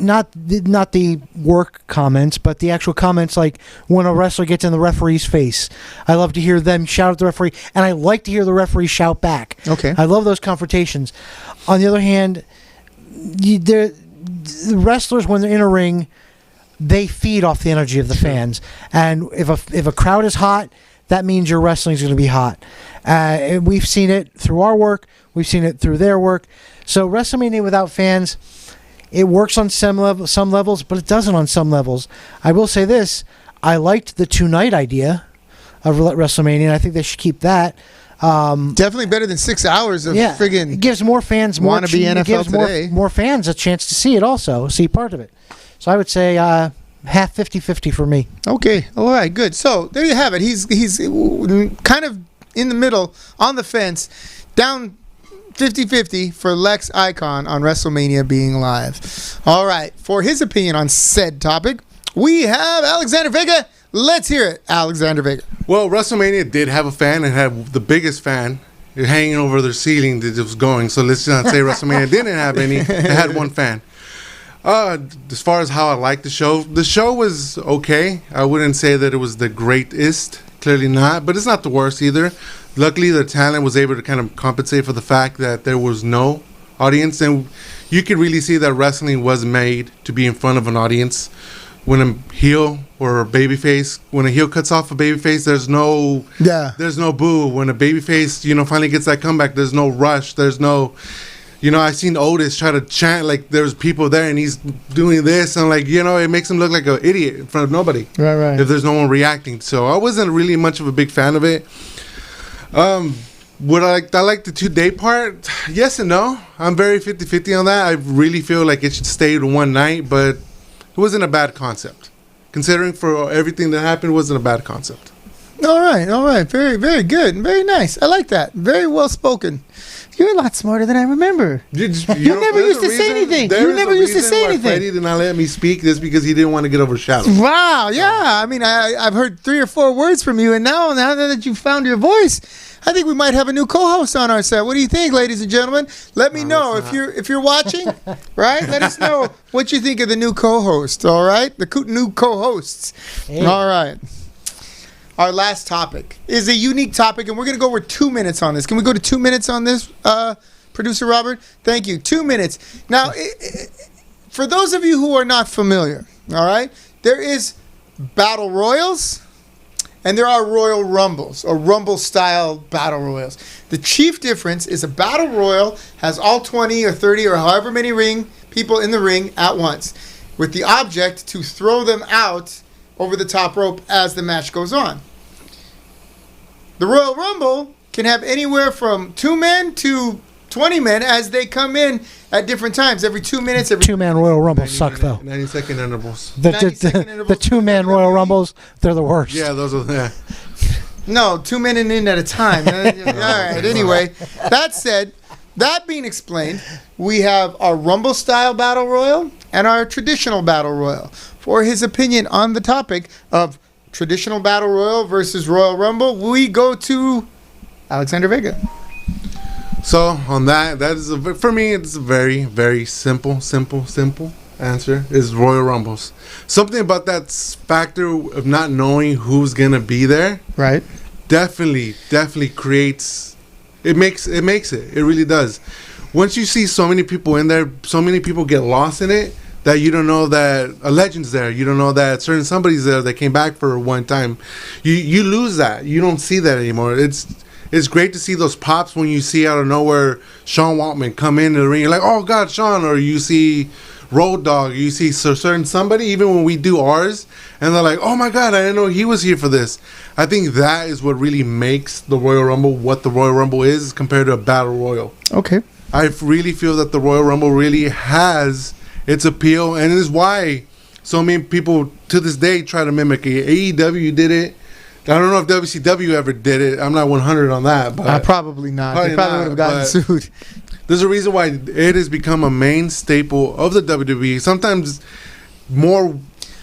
not the work comments, but the actual comments, like when a wrestler gets in the referee's face. I love to hear them shout at the referee, and I like to hear the referee shout back.
Okay.
I love those confrontations. On the other hand, the wrestlers, when they're in a ring, they feed off the energy of the fans. And if a crowd is hot, that means your wrestling is going to be hot. And we've seen it through our work. We've seen it through their work. So WrestleMania without fans, it works on some levels, but it doesn't on some levels. I will say this. I liked the two-night idea of WrestleMania, and I think they should keep that.
Definitely better than 6 hours of friggin'
it gives more fans more fans a chance to see it also, see part of it. So I would say half 50-50 for me.
Okay. All right, good. So there you have it. He's kind of in the middle, on the fence, down 50-50 for Lex Icon on WrestleMania being live. All right. For his opinion on said topic, we have Alexander Vega. Let's hear it, Alexander Vega.
Well, WrestleMania did have a fan and had the biggest fan hanging over their ceiling that was going. So let's not say WrestleMania didn't have any. It had one fan. As far as how I like the show was okay. I wouldn't say that it was the greatest. Clearly not, but it's not the worst either. Luckily, the talent was able to kind of compensate for the fact that there was no audience, and you could really see that wrestling was made to be in front of an audience. When a heel or a babyface, when a heel cuts off a babyface, there's no boo. When a babyface, finally gets that comeback, there's no rush. There's no, I seen Otis try to chant like there's people there and he's doing this, and it makes him look like an idiot in front of nobody.
Right.
If there's no one reacting, so I wasn't really much of a big fan of it. Would I like the 2-day part? Yes and no. I'm very 50-50 on that. I really feel like it should stay to one night, but it wasn't a bad concept. Considering for everything that happened, it wasn't a bad concept.
All right. Very, very good. Very nice. I like that. Very well spoken. You're a lot smarter than I remember. You never used to say anything. You never used to say anything.
Freddie did not let me speak just because he didn't want to get overshadowed.
Wow, yeah. I mean, I've heard 3 or 4 words from you, and now that you've found your voice, I think we might have a new co-host on our set. What do you think, ladies and gentlemen? Let me know if you're watching, right? Let us know what you think of the new co-host, all right? The new co-hosts. Hey. All right. Our last topic is a unique topic, and we're going to go over 2 minutes on this. Can we go to 2 minutes on this, Producer Robert? Thank you. 2 minutes. Now, for those of you who are not familiar, all right, there is Battle Royals, and there are Royal Rumbles, or Rumble-style Battle Royals. The chief difference is a Battle Royal has all 20 or 30 or however many people in the ring at once, with the object to throw them out over the top rope as the match goes on. The Royal Rumble can have anywhere from 2 men to 20 men as they come in at different times, every 2 minutes.
2-man Royal Rumbles suck, though.
90-second intervals.
The 2-man Royal Rumbles, they're the worst.
Yeah, those are, yeah.
No, 2 men in at a time. All right, anyway. That said, that being explained, we have our Rumble-style Battle Royal and our traditional Battle Royal. For his opinion on the topic of traditional Battle Royal versus Royal Rumble, we go to Alexander Vega.
So on that is for me it's a very, very simple answer is Royal Rumbles. Something about that factor of not knowing who's gonna be there,
right? Definitely
creates. It makes it. It really does. Once you see so many people in there, so many people get lost in it that you don't know that a legend's there. You don't know that certain somebody's there that came back for one time. You lose that. You don't see that anymore. It's great to see those pops when you see out of nowhere Sean Waltman come into the ring. You're like, oh God, Sean, or you see Road Dogg, you see certain somebody, even when we do ours, and they're like, oh my God, I didn't know he was here for this. I think that is what really makes the Royal Rumble what the Royal Rumble is compared to a Battle Royal.
Okay.
I really feel that the Royal Rumble really has its appeal, and it is why so many people to this day try to mimic it. AEW did it. I don't know if WCW ever did it. I'm not 100 on that. But
probably not. They probably would have gotten sued.
There's a reason why it has become a main staple of the WWE. Sometimes more,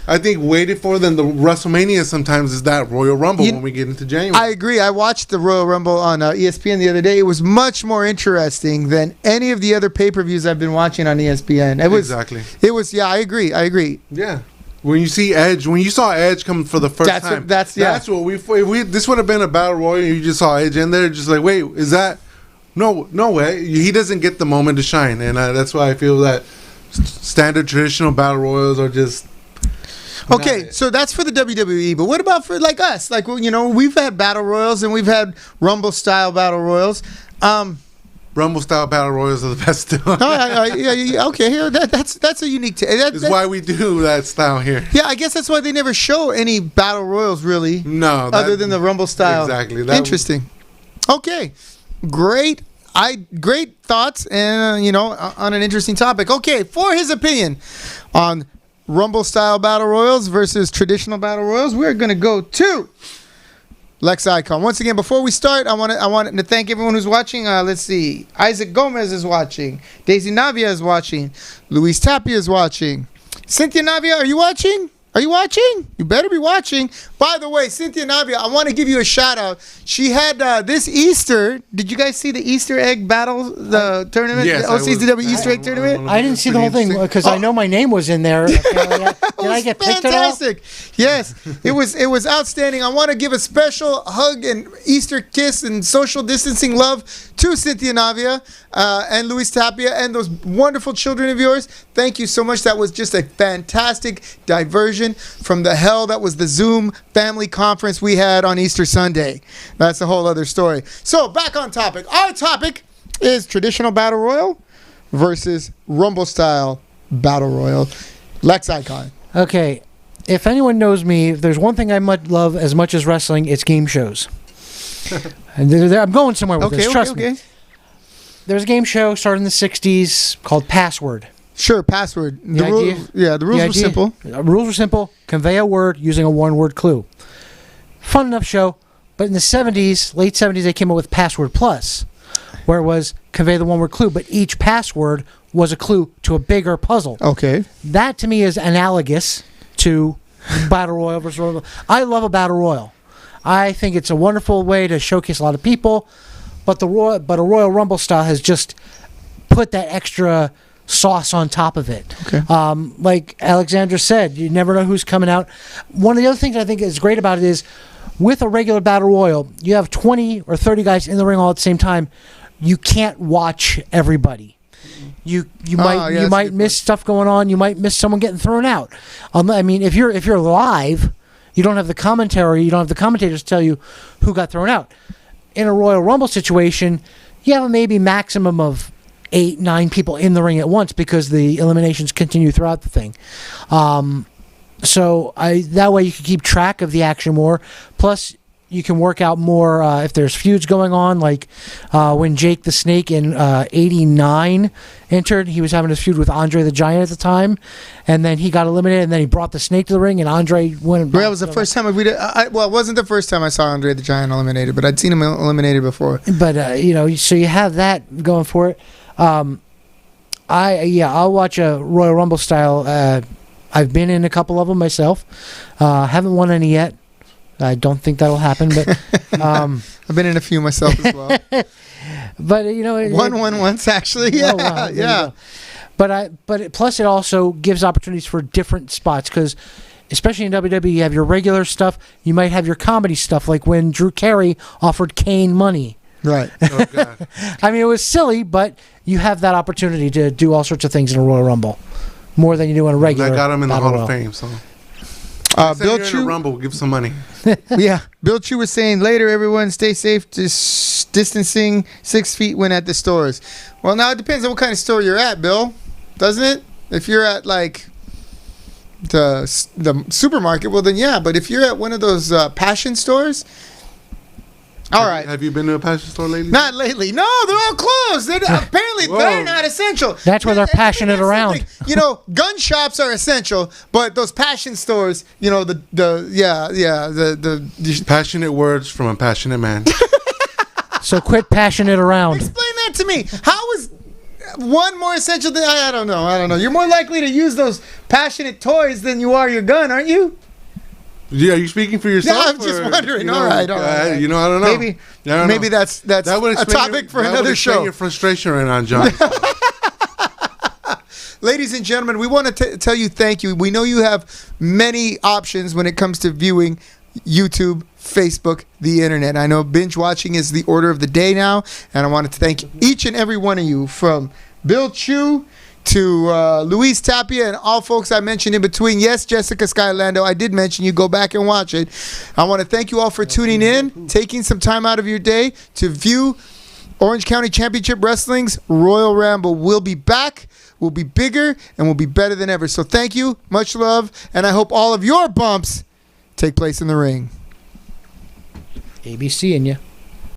I think, waited for than the WrestleMania sometimes is that Royal Rumble when we get into January.
I agree. I watched the Royal Rumble on ESPN the other day. It was much more interesting than any of the other pay-per-views I've been watching on ESPN.
Exactly.
It was, yeah, I agree.
Yeah. When you see Edge, when you saw Edge come for the first time, that's what we this would have been a Battle Royal. You just saw Edge in there, just like, wait, is that? No way. He doesn't get the moment to shine, and that's why I feel that standard traditional Battle Royals are just.
Okay, so that's for the WWE, but what about for like us? Like, we've had Battle Royals and we've had Rumble style Battle Royals.
Rumble style Battle Royals are the best too.
Okay, here that's a unique.
That's why we do that style here.
Yeah, I guess that's why they never show any Battle Royals really.
No,
other than the Rumble style.
Exactly.
Interesting. Okay, great. Great thoughts and on an interesting topic. Okay, for his opinion on Rumble style Battle Royals versus traditional Battle Royals, we're gonna go to Lex Icon. Once again, before we start, I want to thank everyone who's watching. Let's see. Isaac Gomez is watching. Daisy Navia is watching. Luis Tapia is watching. Cynthia Navia, are you watching? Are you watching? You better be watching. By the way, Cynthia Navia, I want to give you a shout out. She had this Easter. Did you guys see the Easter egg battle, the tournament?
Yes,
the OCCW Easter egg tournament?
I didn't see the whole thing because I know my name was in there. Did I get picked at all?
Fantastic. Yes, it was outstanding. I want to give a special hug and Easter kiss and social distancing love to Cynthia Navia and Luis Tapia and those wonderful children of yours. Thank you so much. That was just a fantastic diversion from the hell that was the Zoom family conference we had on Easter Sunday. That's a whole other story. So back on topic. Our topic is traditional battle royal versus Rumble style battle royal. Lex Icon.
Okay, if anyone knows me, if there's one thing I love as much as wrestling, it's game shows. And I'm going somewhere with this. Trust me. There's a game show started in the '60s called Password.
Sure, Password. The rules were simple.
Rules were simple. Convey a word using a one-word clue. Fun enough show. But in the '70s, late '70s, they came up with Password Plus, where it was convey the one-word clue, but each password was a clue to a bigger puzzle.
Okay.
That to me is analogous to Battle Royal versus Royal. I love a Battle Royal. I think it's a wonderful way to showcase a lot of people, but a Royal Rumble style has just put that extra sauce on top of it.
Okay.
Like Alexandra said, you never know who's coming out. One of the other things I think is great about it is with a regular Battle Royal, you have 20 or 30 guys in the ring all at the same time. You can't watch everybody. You might miss stuff going on. You might miss someone getting thrown out. I mean, if you're live, you don't have the commentary. You don't have the commentators tell you who got thrown out. In a Royal Rumble situation, you have a maybe maximum of 8-9 people in the ring at once because the eliminations continue throughout the thing. So that way you can keep track of the action more. Plus, you can work out more if there's feuds going on, like when Jake the Snake in '89 entered. He was having a feud with Andre the Giant at the time, and then he got eliminated, and then he brought the Snake to the ring, and Andre went.
Well, that was the first time it wasn't the first time I saw Andre the Giant eliminated, but I'd seen him eliminated before.
But so you have that going for it. I'll watch a Royal Rumble style. I've been in a couple of them myself. Haven't won any yet. I don't think that'll happen, but
I've been in a few myself as well.
But
won once actually. Yeah,
wow,
yeah.
Plus it also gives opportunities for different spots because, especially in WWE, you have your regular stuff. You might have your comedy stuff, like when Drew Carey offered Kane money.
Right.
Oh, God.
I mean, it was silly, but you have that opportunity to do all sorts of things in a Royal Rumble, more than you do in a regular.
I got him in the
Battle
Hall
Royal.
of Fame, so.
Bill Chu,
in a Rumble, give some money.
Yeah, Bill Chu was saying later, everyone stay safe, just distancing 6 feet when at the stores. Well, now it depends on what kind of store you're at, Bill, doesn't it? If you're at like the supermarket, well then yeah. But if you're at one of those passion stores, all right.
Have you been to a passion store lately?
Not lately. No, they're all closed. Apparently, they're not essential.
That's where they're passionate around.
Gun shops are essential, but those passion stores, the
passionate words from a passionate man.
So quit passionate around.
Explain that to me. How is one more essential than I don't know. You're more likely to use those passionate toys than you are your gun, aren't you?
Yeah, are you speaking for yourself?
Yeah, I'm just wondering. All right.
I don't know.
Maybe that's a topic for another show.
Your frustration right now, John.
Ladies and gentlemen, we want to tell you thank you. We know you have many options when it comes to viewing YouTube, Facebook, the internet. I know binge watching is the order of the day now, and I wanted to thank each and every one of you, from Bill Chu to Luis Tapia and all folks I mentioned in between. Yes, Jessica Skylando, I did mention you. Go back and watch it. I want to thank you all for tuning in, taking some time out of your day to view Orange County Championship Wrestling's Royal Ramble. We'll be back. We'll be bigger, and we'll be better than ever. So thank you, much love, and I hope all of your bumps take place in the ring.
ABC in you.